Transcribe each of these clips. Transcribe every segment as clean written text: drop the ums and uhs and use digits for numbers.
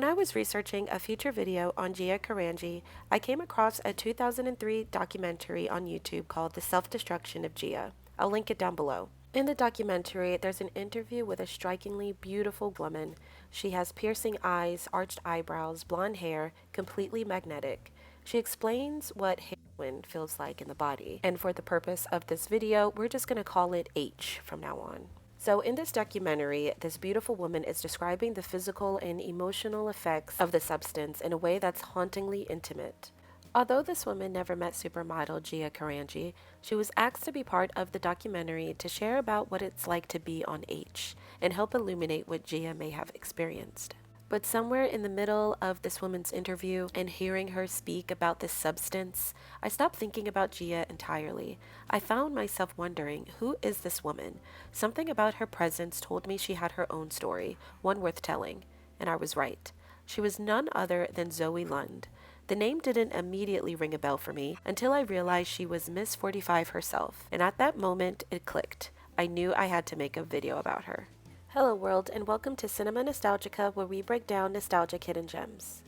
When I was researching a feature video on Gia Karangi, I came across a 2003 documentary on YouTube called The Self-Destruction of Gia. I'll link it down below. In the documentary, there's an interview with a strikingly beautiful woman. She has piercing eyes, arched eyebrows, blonde hair, completely magnetic. She explains what heroin feels like in the body, and for the purpose of this video, we're just going to call it H from now on. So in this documentary, this beautiful woman is describing the physical and emotional effects of the substance in a way that's hauntingly intimate. Although this woman never met supermodel Gia Karangi, she was asked to be part of the documentary to share about what it's like to be on H and help illuminate what Gia may have experienced. But somewhere in the middle of this woman's interview and hearing her speak about this substance, I stopped thinking about Gia entirely. I found myself wondering, who is this woman? Something about her presence told me she had her own story, one worth telling. And I was right. She was none other than Zoe Lund. The name didn't immediately ring a bell for me until I realized she was Miss 45 herself. And at that moment, it clicked. I knew I had to make a video about her. Hello world, and welcome to Cinema Nostalgica, where we break down nostalgic hidden gems.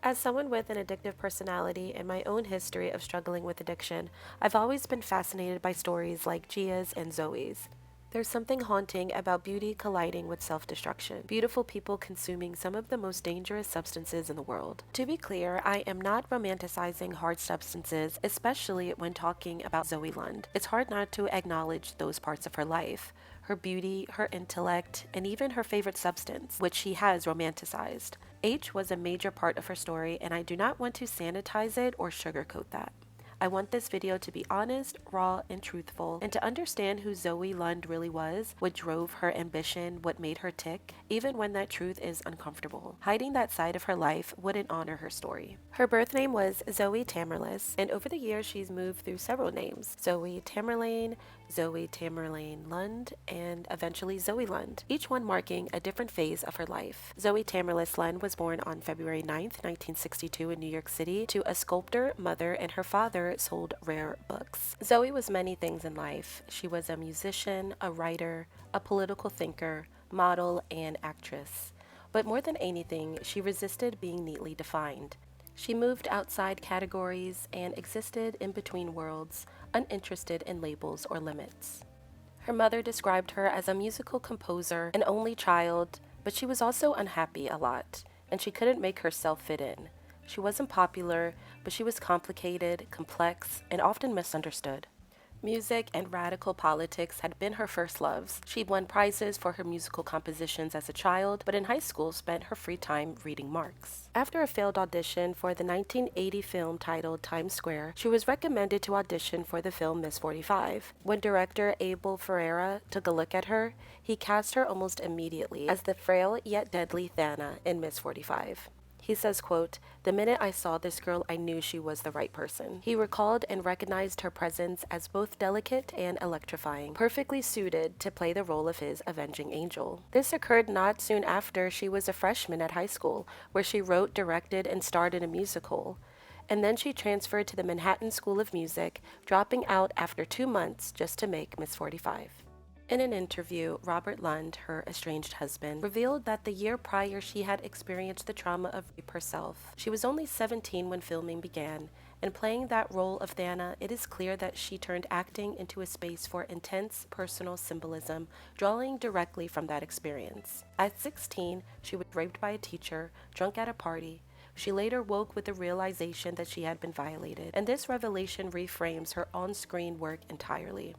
As someone with an addictive personality and my own history of struggling with addiction, I've always been fascinated by stories like Gia's and Zoe's. There's something haunting about beauty colliding with self-destruction, beautiful people consuming some of the most dangerous substances in the world. To be clear, I am not romanticizing hard substances, especially when talking about Zoe Lund. It's hard not to acknowledge those parts of her life, her beauty, her intellect, and even her favorite substance, which she has romanticized. H was a major part of her story, and I do not want to sanitize it or sugarcoat that. I want this video to be honest, raw, and truthful, and to understand who Zoe Lund really was, what drove her ambition, what made her tick, even when that truth is uncomfortable. Hiding that side of her life wouldn't honor her story. Her birth name was Zoe Tamerlis, and over the years she's moved through several names: Zoe Tamerlane, Zoe Tamerlane Lund, and eventually Zoe Lund, each one marking a different phase of her life. Zoe Tamerlis Lund was born on February 9th, 1962 in New York City to a sculptor mother, and her father sold rare books. Zoe was many things in life. She was a musician, a writer, a political thinker, model, and actress. But more than anything, she resisted being neatly defined. She moved outside categories and existed in between worlds, uninterested in labels or limits. Her mother described her as a musical composer, an only child, but she was also unhappy a lot, and she couldn't make herself fit in. She wasn't popular, but she was complicated, complex, and often misunderstood. Music and radical politics had been her first loves. She won prizes for her musical compositions as a child, but in high school spent her free time reading Marx. After a failed audition for the 1980 film titled Times Square, she was recommended to audition for the film Miss 45. When director Abel Ferrara took a look at her, he cast her almost immediately as the frail yet deadly Thana in Miss 45. He says, quote, "The minute I saw this girl, I knew she was the right person." He recalled and recognized her presence as both delicate and electrifying, perfectly suited to play the role of his avenging angel. This occurred not soon after she was a freshman at high school, where she wrote, directed, and starred in a musical. And then she transferred to the Manhattan School of Music, dropping out after 2 months just to make Miss 45. In an interview, Robert Lund, her estranged husband, revealed that the year prior she had experienced the trauma of rape herself. She was only 17 when filming began, and playing that role of Thana, it is clear that she turned acting into a space for intense personal symbolism, drawing directly from that experience. At 16, she was raped by a teacher, drunk at a party. She later woke with the realization that she had been violated, and this revelation reframes her on-screen work entirely.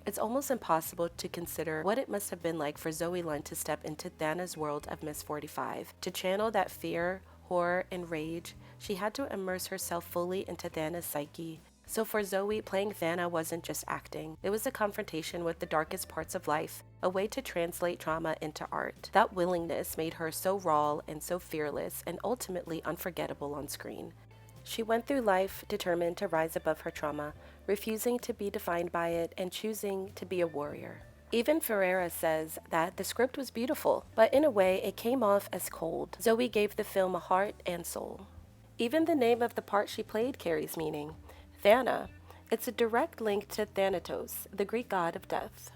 It's almost impossible to consider what it must have been like for Zoe Lund to step into Thana's world of Miss 45. To channel that fear, horror, and rage, she had to immerse herself fully into Thana's psyche. So for Zoe, playing Thana wasn't just acting. It was a confrontation with the darkest parts of life, a way to translate trauma into art. That willingness made her so raw and so fearless, and ultimately unforgettable on screen. She went through life determined to rise above her trauma, refusing to be defined by it and choosing to be a warrior. Even Ferrara says that the script was beautiful, but in a way it came off as cold. Zoe gave the film a heart and soul. Even the name of the part she played carries meaning. Thana. It's a direct link to Thanatos, the Greek god of death.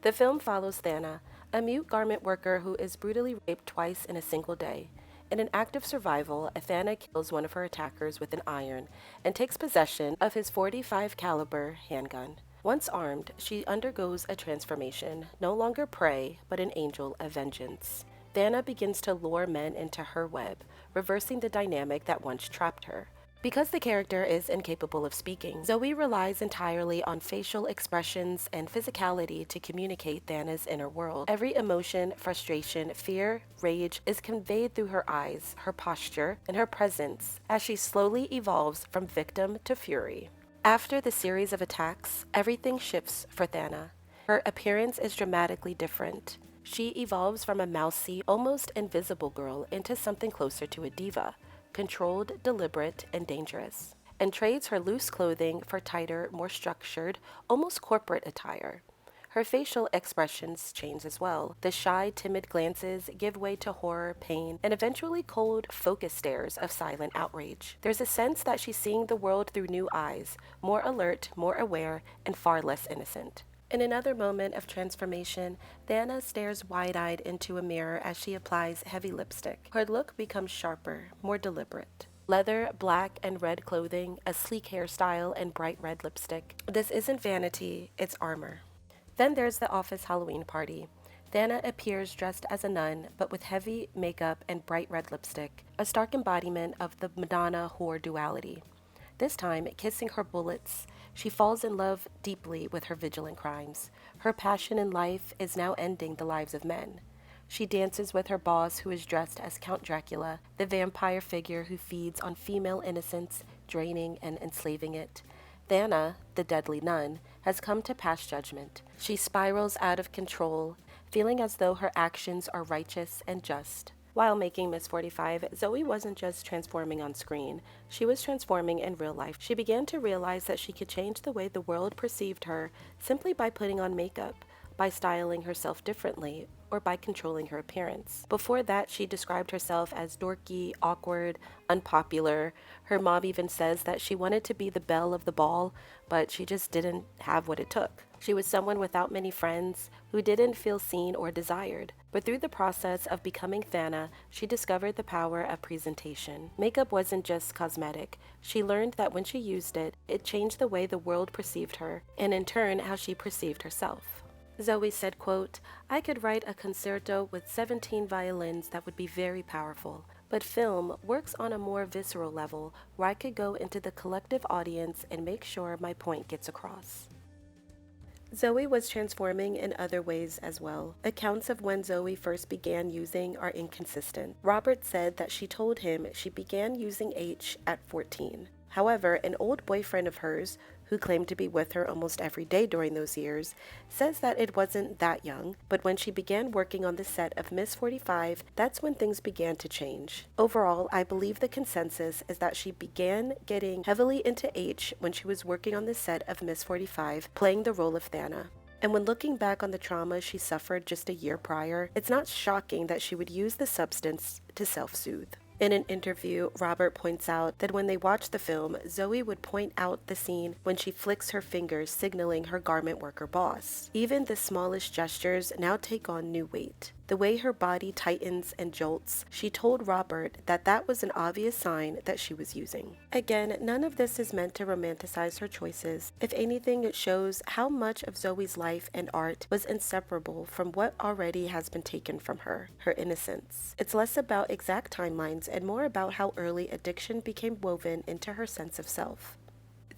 The film follows Thana, a mute garment worker who is brutally raped twice in a single day. In an act of survival, Thana kills one of her attackers with an iron and takes possession of his .45 caliber handgun. Once armed, she undergoes a transformation, no longer prey, but an angel of vengeance. Thana begins to lure men into her web, reversing the dynamic that once trapped her. Because the character is incapable of speaking, Zoe relies entirely on facial expressions and physicality to communicate Thana's inner world. Every emotion, frustration, fear, rage is conveyed through her eyes, her posture, and her presence as she slowly evolves from victim to fury. After the series of attacks, everything shifts for Thana. Her appearance is dramatically different. She evolves from a mousy, almost invisible girl into something closer to a diva, controlled, deliberate, and dangerous, and trades her loose clothing for tighter, more structured, almost corporate attire. Her facial expressions change as well. The shy, timid glances give way to horror, pain, and eventually cold, focused stares of silent outrage. There's a sense that she's seeing the world through new eyes, more alert, more aware, and far less innocent. In another moment of transformation, Thana stares wide-eyed into a mirror as she applies heavy lipstick. Her look becomes sharper, more deliberate. Leather, black, and red clothing, a sleek hairstyle, and bright red lipstick. This isn't vanity, it's armor. Then there's the office Halloween party. Thana appears dressed as a nun, but with heavy makeup and bright red lipstick, a stark embodiment of the Madonna-whore duality. This time, kissing her bullets, she falls in love deeply with her vigilant crimes. Her passion in life is now ending the lives of men. She dances with her boss, who is dressed as Count Dracula, the vampire figure who feeds on female innocence, draining and enslaving it. Thana, the deadly nun, has come to pass judgment. She spirals out of control, feeling as though her actions are righteous and just. While making Miss 45, Zoe wasn't just transforming on screen, she was transforming in real life. She began to realize that she could change the way the world perceived her simply by putting on makeup, by styling herself differently, or by controlling her appearance. Before that, she described herself as dorky, awkward, unpopular. Her mom even says that she wanted to be the belle of the ball, but she just didn't have what it took. She was someone without many friends, who didn't feel seen or desired. But through the process of becoming Thana, she discovered the power of presentation. Makeup wasn't just cosmetic. She learned that when she used it, it changed the way the world perceived her, and in turn, how she perceived herself. Zoe said, quote, "I could write a concerto with 17 violins that would be very powerful, but film works on a more visceral level where I could go into the collective audience and make sure my point gets across." Zoe was transforming in other ways as well. Accounts of when Zoe first began using are inconsistent. Robert said that she told him she began using H at 14. However, an old boyfriend of hers, who claimed to be with her almost every day during those years, says that it wasn't that young, but when she began working on the set of Miss 45, that's when things began to change. Overall, I believe the consensus is that she began getting heavily into H when she was working on the set of Miss 45, playing the role of Thana. And when looking back on the trauma she suffered just a year prior, it's not shocking that she would use the substance to self-soothe. In an interview, Robert points out that when they watched the film, Zoe would point out the scene when she flicks her fingers signaling her garment worker boss. Even the smallest gestures now take on new weight. The way her body tightens and jolts, she told Robert that that was an obvious sign that she was using. Again, none of this is meant to romanticize her choices. If anything, it shows how much of Zoe's life and art was inseparable from what already has been taken from her, her innocence. It's less about exact timelines and more about how early addiction became woven into her sense of self.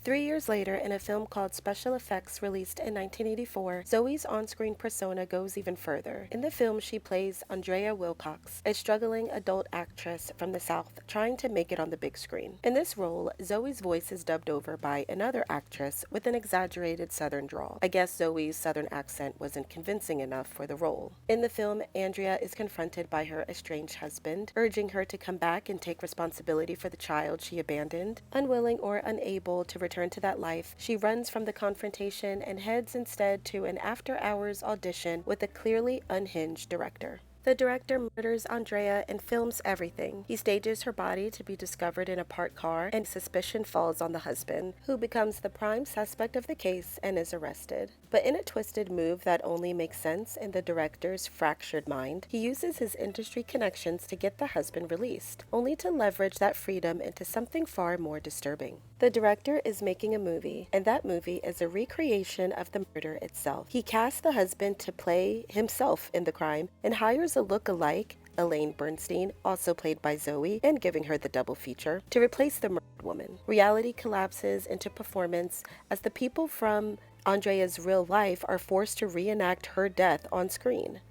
3 years later, in a film called Special Effects released in 1984, Zoe's on-screen persona goes even further. In the film, she plays Andrea Wilcox, a struggling adult actress from the South trying to make it on the big screen. In this role, Zoe's voice is dubbed over by another actress with an exaggerated Southern drawl. I guess Zoe's Southern accent wasn't convincing enough for the role. In the film, Andrea is confronted by her estranged husband, urging her to come back and take responsibility for the child she abandoned. Unwilling or unable to return to that life, she runs from the confrontation and heads instead to an after-hours audition with a clearly unhinged director. The director murders Andrea and films everything. He stages her body to be discovered in a parked car, and suspicion falls on the husband, who becomes the prime suspect of the case and is arrested. But in a twisted move that only makes sense in the director's fractured mind, he uses his industry connections to get the husband released, only to leverage that freedom into something far more disturbing. The director is making a movie, and that movie is a recreation of the murder itself. He casts the husband to play himself in the crime and hires a look-alike, Elaine Bernstein, also played by Zoe, and giving her the double feature, to replace the murdered woman. Reality collapses into performance as the people from Andrea's real life are forced to reenact her death on screen.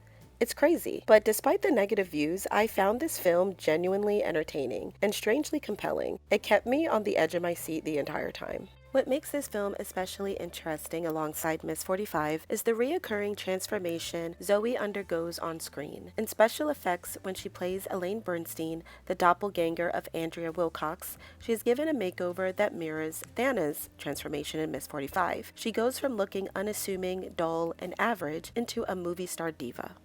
It's crazy, but despite the negative views, I found this film genuinely entertaining and strangely compelling. It kept me on the edge of my seat the entire time. What makes this film especially interesting alongside Miss 45 is the reoccurring transformation Zoe undergoes on screen. In special effects, when she plays Elaine Bernstein, the doppelganger of Andrea Wilcox, she is given a makeover that mirrors Thana's transformation in Miss 45. She goes from looking unassuming, dull, and average into a movie star diva.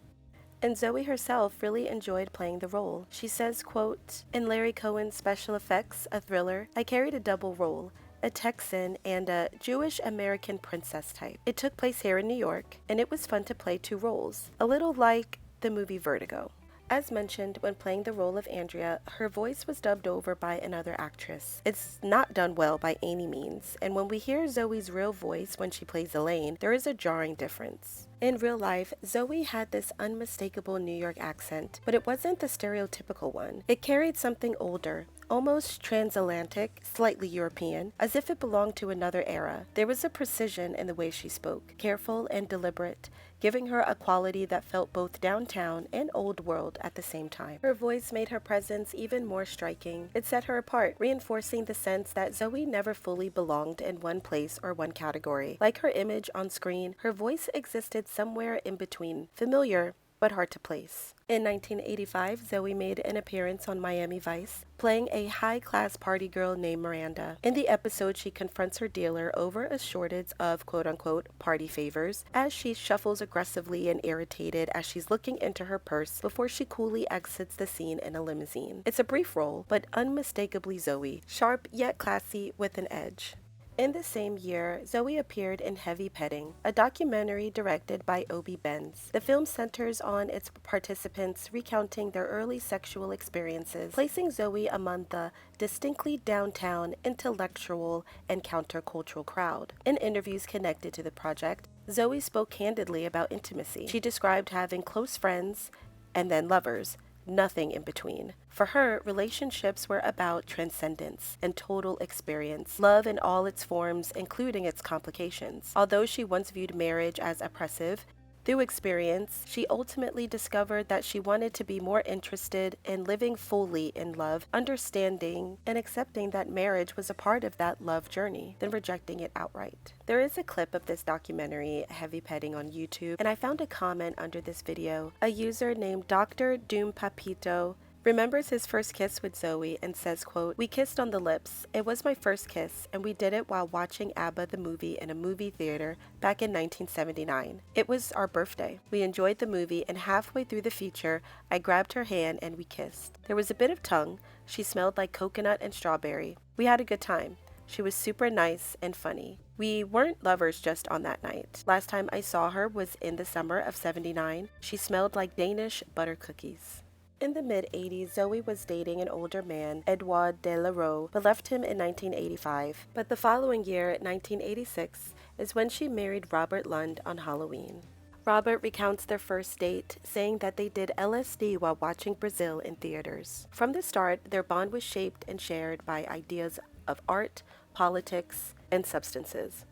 And Zoe herself really enjoyed playing the role. She says, quote, "In Larry Cohen's Special Effects, a thriller, I carried a double role, a Texan and a Jewish-American princess type. It took place here in New York, and it was fun to play two roles, a little like the movie Vertigo." As mentioned, when playing the role of Andrea, her voice was dubbed over by another actress. It's not done well by any means, and when we hear Zoe's real voice when she plays Elaine, there is a jarring difference. In real life, Zoe had this unmistakable New York accent, but it wasn't the stereotypical one. It carried something older, almost transatlantic, slightly European, as if it belonged to another era. There was a precision in the way she spoke, careful and deliberate, giving her a quality that felt both downtown and old world at the same time. Her voice made her presence even more striking. It set her apart, reinforcing the sense that Zoe never fully belonged in one place or one category. Like her image on screen, her voice existed somewhere in between, familiar but hard to place. In 1985, Zoe made an appearance on Miami Vice, playing a high-class party girl named Miranda. In the episode, she confronts her dealer over a shortage of quote-unquote party favors as she shuffles aggressively and irritated as she's looking into her purse before she coolly exits the scene in a limousine. It's a brief role, but unmistakably Zoe, sharp yet classy with an edge. In the same year, Zoe appeared in Heavy Petting, a documentary directed by Obie Benz. The film centers on its participants recounting their early sexual experiences, placing Zoe among the distinctly downtown, intellectual, and countercultural crowd. In interviews connected to the project, Zoe spoke candidly about intimacy. She described having close friends and then lovers, nothing in between. For her, relationships were about transcendence and total experience, love in all its forms, including its complications. Although she once viewed marriage as oppressive, through experience, she ultimately discovered that she wanted to be more interested in living fully in love, understanding and accepting that marriage was a part of that love journey, than rejecting it outright. There is a clip of this documentary, Heavy Petting, on YouTube, and I found a comment under this video. A user named Dr. Doom Papito remembers his first kiss with Zoe and says, quote, "We kissed on the lips. It was my first kiss, and we did it while watching Abba the movie in a movie theater back in 1979. It was our birthday. We enjoyed the movie, and halfway through the feature, I grabbed her hand and we kissed. There was a bit of tongue. She smelled like coconut and strawberry. We had a good time. She was super nice and funny. We weren't lovers just on that night. Last time I saw her was in the summer of '79. She smelled like Danish butter cookies." In the mid-'80s, Zoe was dating an older man, Edouard de la Roe, but left him in 1985. But the following year, 1986, is when she married Robert Lund on Halloween. Robert recounts their first date, saying that they did LSD while watching Brazil in theaters. From the start, their bond was shaped and shared by ideas of art, politics, and substances.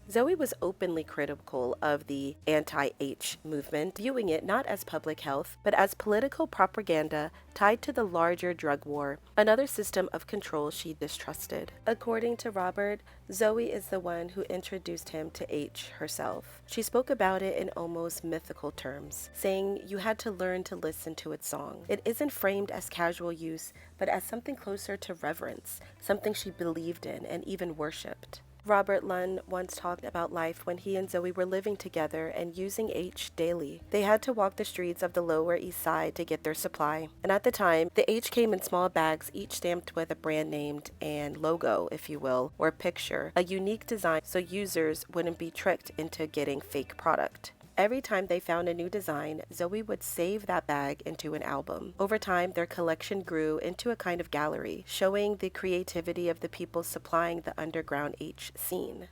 Zoe was openly critical of the anti-H movement, viewing it not as public health, but as political propaganda tied to the larger drug war, another system of control she distrusted. According to Robert, Zoe is the one who introduced him to H herself. She spoke about it in almost mythical terms, saying you had to learn to listen to its song. It isn't framed as casual use, but as something closer to reverence, something she believed in and even worshipped. Robert Lund once talked about life when he and Zoe were living together and using H daily. They had to walk the streets of the Lower East Side to get their supply. And at the time, the H came in small bags, each stamped with a brand name and logo, if you will, or picture, a unique design so users wouldn't be tricked into getting fake product. Every time they found a new design, Zoe would save that bag into an album. Over time, their collection grew into a kind of gallery, showing the creativity of the people supplying the underground H scene.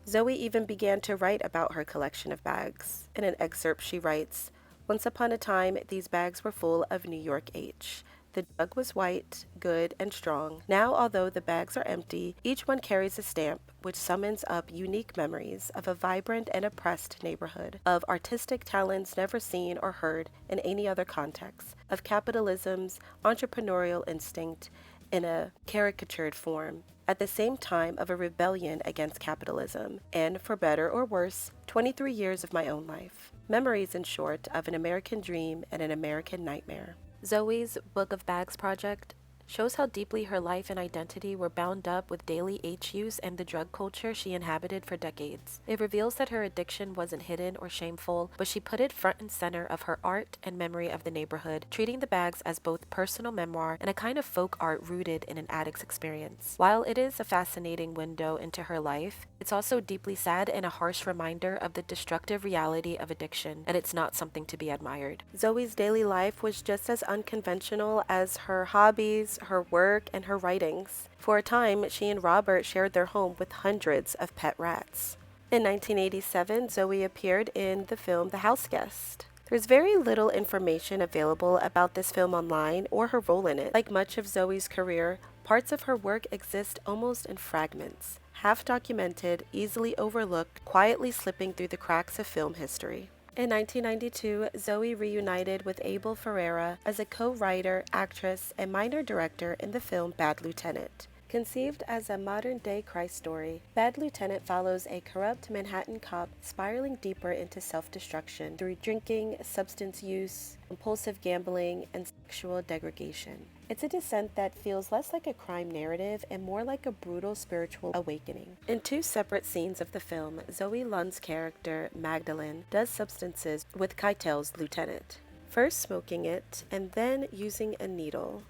Zoe even began to write about her collection of bags. In an excerpt, she writes, "Once upon a time, these bags were full of New York H. The jug was white, good, and strong. Now, although the bags are empty, each one carries a stamp which summons up unique memories of a vibrant and oppressed neighborhood, of artistic talents never seen or heard in any other context, of capitalism's entrepreneurial instinct in a caricatured form, at the same time of a rebellion against capitalism, and, for better or worse, 23 years of my own life. Memories, in short, of an American dream and an American nightmare." Zoe's Book of Bags project shows how deeply her life and identity were bound up with daily H use and the drug culture she inhabited for decades. It reveals that her addiction wasn't hidden or shameful, but she put it front and center of her art and memory of the neighborhood, treating the bags as both personal memoir and a kind of folk art rooted in an addict's experience. While it is a fascinating window into her life, it's also deeply sad and a harsh reminder of the destructive reality of addiction, and it's not something to be admired. Zoe's daily life was just as unconventional as her hobbies, her work, and her writings. For a time, she and Robert shared their home with hundreds of pet rats. In 1987, Zoe appeared in the film The House Guest. There's very little information available about this film online or her role in it. Like much of Zoe's career, parts of her work exist almost in fragments, half-documented, easily overlooked, quietly slipping through the cracks of film history. In 1992, Zoe reunited with Abel Ferrara as a co-writer, actress, and minor director in the film Bad Lieutenant. Conceived as a modern-day Christ story, Bad Lieutenant follows a corrupt Manhattan cop spiraling deeper into self-destruction through drinking, substance use, compulsive gambling, and sexual degradation. It's a descent that feels less like a crime narrative and more like a brutal spiritual awakening. In two separate scenes of the film, Zoe Lund's character, Magdalene, does substances with Keitel's lieutenant, first smoking it and then using a needle.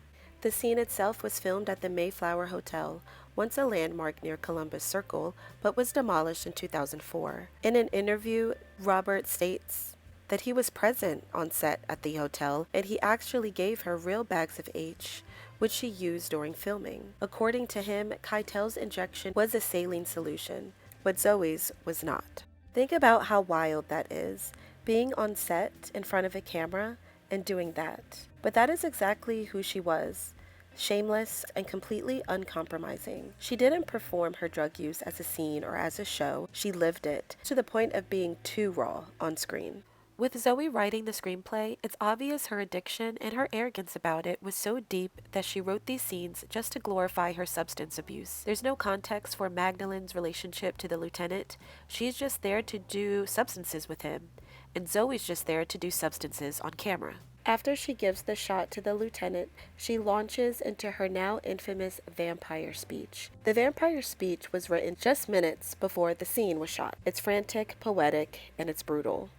The scene itself was filmed at the Mayflower Hotel, once a landmark near Columbus Circle, but was demolished in 2004. In an interview, Robert states that he was present on set at the hotel and he actually gave her real bags of H, which she used during filming. According to him, Keitel's injection was a saline solution, but Zoe's was not. Think about how wild that is, being on set in front of a camera and doing that. But that is exactly who she was. Shameless and completely uncompromising. She didn't perform her drug use as a scene or as a show. She lived it, to the point of being too raw on screen. With Zoe writing the screenplay, it's obvious her addiction and her arrogance about it was so deep that she wrote these scenes just to glorify her substance abuse. There's no context for Magdalene's relationship to the lieutenant. She's just there to do substances with him, and Zoe's just there to do substances on camera. After she gives the shot to the lieutenant, she launches into her now infamous vampire speech. The vampire speech was written just minutes before the scene was shot. It's frantic, poetic, and it's brutal.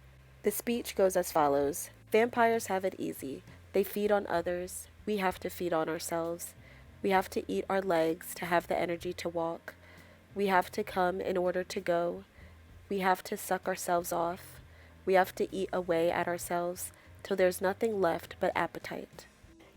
The speech goes as follows. Vampires have it easy. They feed on others. We have to feed on ourselves. We have to eat our legs to have the energy to walk. We have to come in order to go. We have to suck ourselves off. We have to eat away at ourselves till there's nothing left but appetite.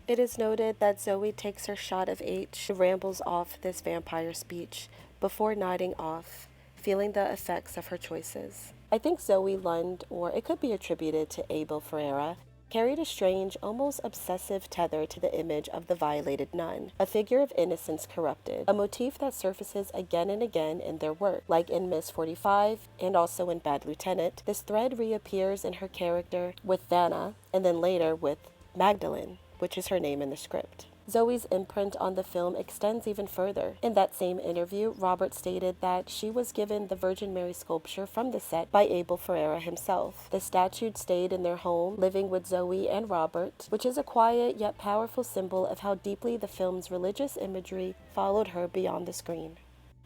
It is noted that Zoe takes her shot of H, rambles off this vampire speech before nodding off, feeling the effects of her choices. I think Zoe Lund, or it could be attributed to Abel Ferrara, carried a strange, almost obsessive tether to the image of the violated nun, a figure of innocence corrupted, a motif that surfaces again and again in their work. Like in Miss 45 and also in Bad Lieutenant, this thread reappears in her character with Vanna and then later with Magdalene, which is her name in the script. Zoe's imprint on the film extends even further. In that same interview, Robert stated that she was given the Virgin Mary sculpture from the set by Abel Ferrara himself. The statue stayed in their home, living with Zoe and Robert, which is a quiet yet powerful symbol of how deeply the film's religious imagery followed her beyond the screen.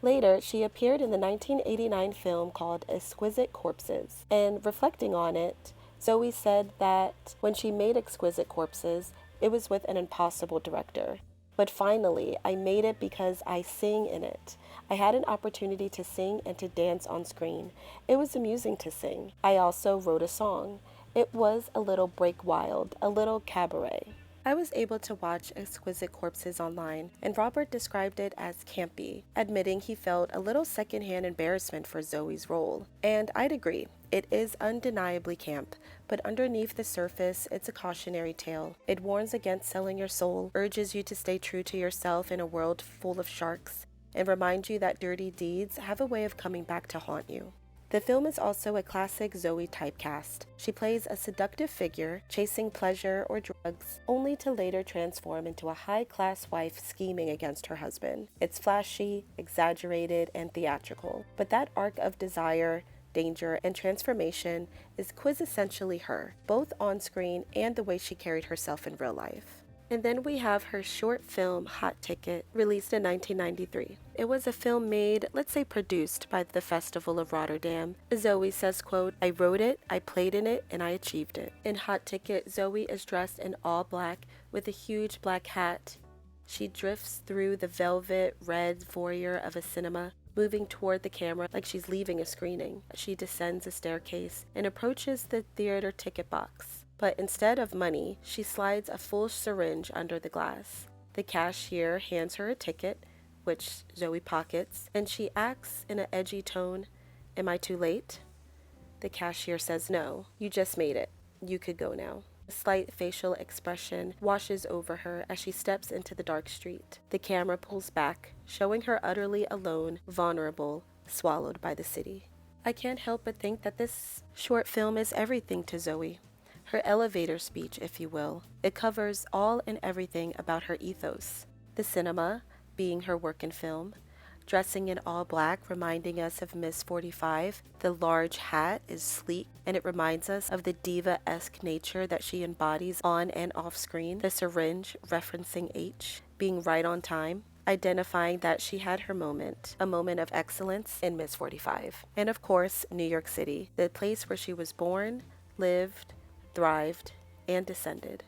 Later, she appeared in the 1989 film called Exquisite Corpses, and reflecting on it, Zoe said that when she made Exquisite Corpses, it was with an impossible director. But finally, I made it because I sing in it. I had an opportunity to sing and to dance on screen. It was amusing to sing. I also wrote a song. It was a little break wild, a little cabaret. I was able to watch Exquisite Corpses online, and Robert described it as campy, admitting he felt a little secondhand embarrassment for Zoe's role. And I'd agree, it is undeniably camp, but underneath the surface, it's a cautionary tale. It warns against selling your soul, urges you to stay true to yourself in a world full of sharks, and reminds you that dirty deeds have a way of coming back to haunt you. The film is also a classic Zoe typecast. She plays a seductive figure, chasing pleasure or drugs, only to later transform into a high-class wife scheming against her husband. It's flashy, exaggerated, and theatrical. But that arc of desire, danger, and transformation is quintessentially her, both on screen and the way she carried herself in real life. And then we have her short film, Hot Ticket, released in 1993. It was a film made, let's say produced, by the Festival of Rotterdam. Zoe says, quote, "I wrote it, I played in it, and I achieved it." In Hot Ticket, Zoe is dressed in all black with a huge black hat. She drifts through the velvet red foyer of a cinema, moving toward the camera like she's leaving a screening. She descends a staircase and approaches the theater ticket box. But instead of money, she slides a full syringe under the glass. The cashier hands her a ticket, which Zoe pockets, and she asks in an edgy tone, "Am I too late?" The cashier says, "No, you just made it. You could go now." A slight facial expression washes over her as she steps into the dark street. The camera pulls back, showing her utterly alone, vulnerable, swallowed by the city. I can't help but think that this short film is everything to Zoe. Her elevator speech, if you will. It covers all and everything about her ethos. The cinema, being her work in film. Dressing in all black, reminding us of Miss 45. The large hat is sleek, and it reminds us of the diva-esque nature that she embodies on and off screen. The syringe, referencing H. Being right on time. Identifying that she had her moment, a moment of excellence in Miss 45. And of course, New York City, the place where she was born, lived, thrived, and descended.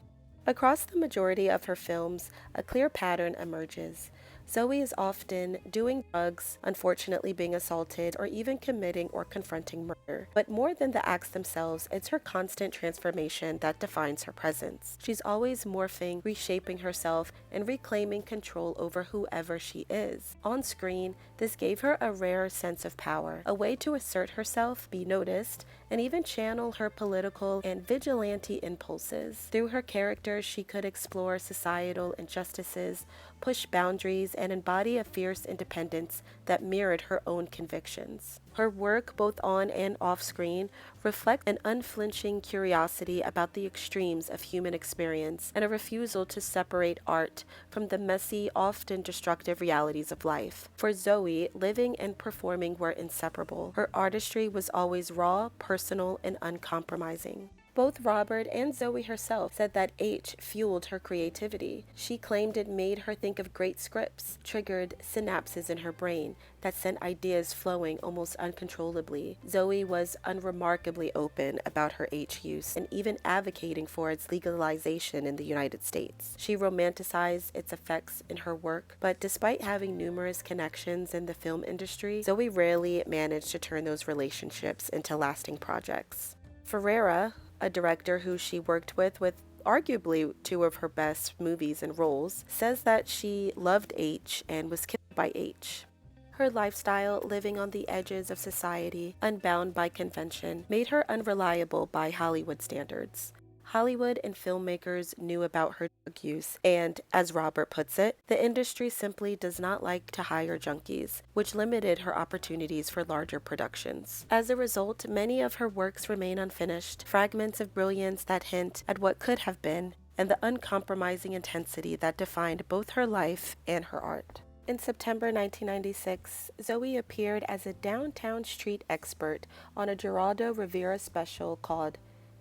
Across the majority of her films, a clear pattern emerges. Zoe is often doing drugs, unfortunately being assaulted, or even committing or confronting murder. But more than the acts themselves, it's her constant transformation that defines her presence. She's always morphing, reshaping herself, and reclaiming control over whoever she is. On screen, this gave her a rare sense of power, a way to assert herself, be noticed, and even channel her political and vigilante impulses. Through her characters, she could explore societal injustices, push boundaries, and embody a fierce independence that mirrored her own convictions. Her work, both on and off screen, reflect an unflinching curiosity about the extremes of human experience and a refusal to separate art from the messy, often destructive realities of life. For Zoe, living and performing were inseparable. Her artistry was always raw, personal, and uncompromising. Both Robert and Zoe herself said that H fueled her creativity. She claimed it made her think of great scripts, triggered synapses in her brain that sent ideas flowing almost uncontrollably. Zoe was unremarkably open about her H use and even advocating for its legalization in the United States. She romanticized its effects in her work, but despite having numerous connections in the film industry, Zoe rarely managed to turn those relationships into lasting projects. Ferrara, a director who she worked with arguably two of her best movies and roles, says that she loved H and was killed by H. Her lifestyle, living on the edges of society, unbound by convention, made her unreliable by Hollywood standards. Hollywood and filmmakers knew about her drug use, and, as Robert puts it, the industry simply does not like to hire junkies, which limited her opportunities for larger productions. As a result, many of her works remain unfinished, fragments of brilliance that hint at what could have been, and the uncompromising intensity that defined both her life and her art. In September 1996, Zoe appeared as a downtown street expert on a Geraldo Rivera special called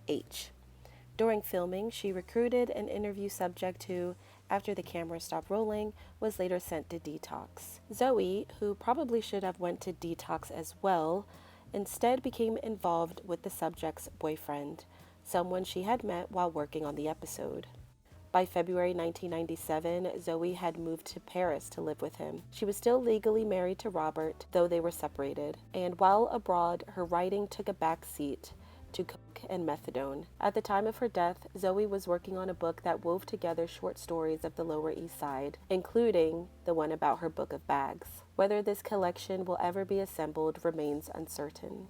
H. During filming, she recruited an interview subject who, after the camera stopped rolling, was later sent to detox. Zoe, who probably should have went to detox as well, instead became involved with the subject's boyfriend, someone she had met while working on the episode. By February 1997, Zoe had moved to Paris to live with him. She was still legally married to Robert, though they were separated, and while abroad, her writing took a back seat to coke and methadone. At the time of her death, Zoe was working on a book that wove together short stories of the Lower East Side, including the one about her book of bags. Whether this collection will ever be assembled remains uncertain.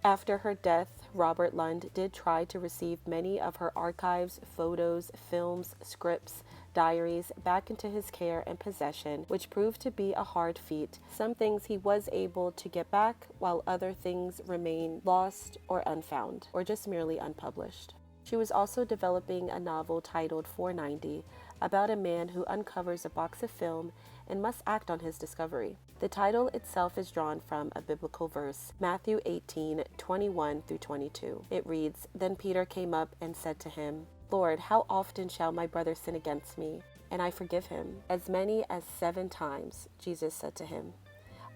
After her death, Robert Lund did try to receive many of her archives, photos, films, scripts, diaries back into his care and possession, which proved to be a hard feat. Some things he was able to get back, while other things remain lost or unfound, or just merely unpublished. She was also developing a novel titled 490 about a man who uncovers a box of film and must act on his discovery. The title itself is drawn from a biblical verse, Matthew 18:21 through 22. It reads, "Then Peter came up and said to him, 'Lord, how often shall my brother sin against me, and I forgive him? As many as 7 times, Jesus said to him.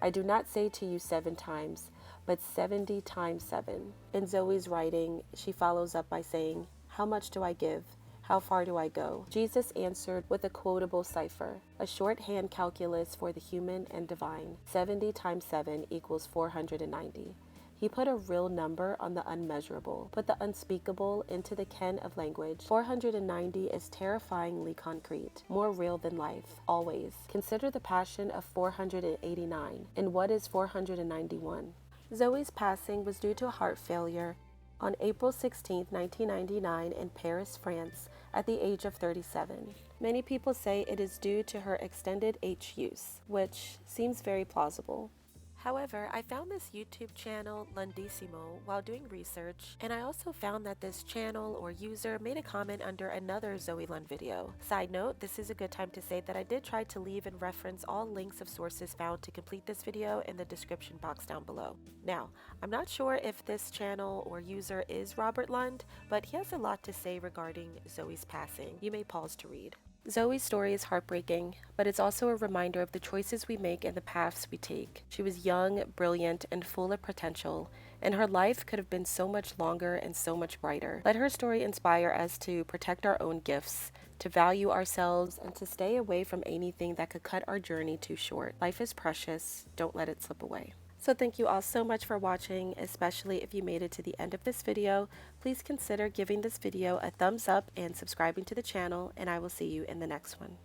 I do not say to you 7 times, but 70 times 7. In Zoe's writing, she follows up by saying, "How much do I give? How far do I go?" Jesus answered with a quotable cipher, a shorthand calculus for the human and divine. 70 times 7 equals 490. He put a real number on the unmeasurable, put the unspeakable into the ken of language. 490 is terrifyingly concrete, more real than life, always. Consider the passion of 489, and what is 491? Zoe's passing was due to a heart failure on April 16, 1999 in Paris, France, at the age of 37. Many people say it is due to her extended H use, which seems very plausible. However, I found this YouTube channel, Lundissimo, while doing research, and I also found that this channel or user made a comment under another Zoe Lund video. Side note, this is a good time to say that I did try to leave and reference all links of sources found to complete this video in the description box down below. Now, I'm not sure if this channel or user is Robert Lund, but he has a lot to say regarding Zoe's passing. You may pause to read. Zoe's story is heartbreaking, but it's also a reminder of the choices we make and the paths we take. She was young, brilliant, and full of potential, and her life could have been so much longer and so much brighter. Let her story inspire us to protect our own gifts, to value ourselves, and to stay away from anything that could cut our journey too short. Life is precious. Don't let it slip away. So thank you all so much for watching, especially if you made it to the end of this video. Please consider giving this video a thumbs up and subscribing to the channel, and I will see you in the next one.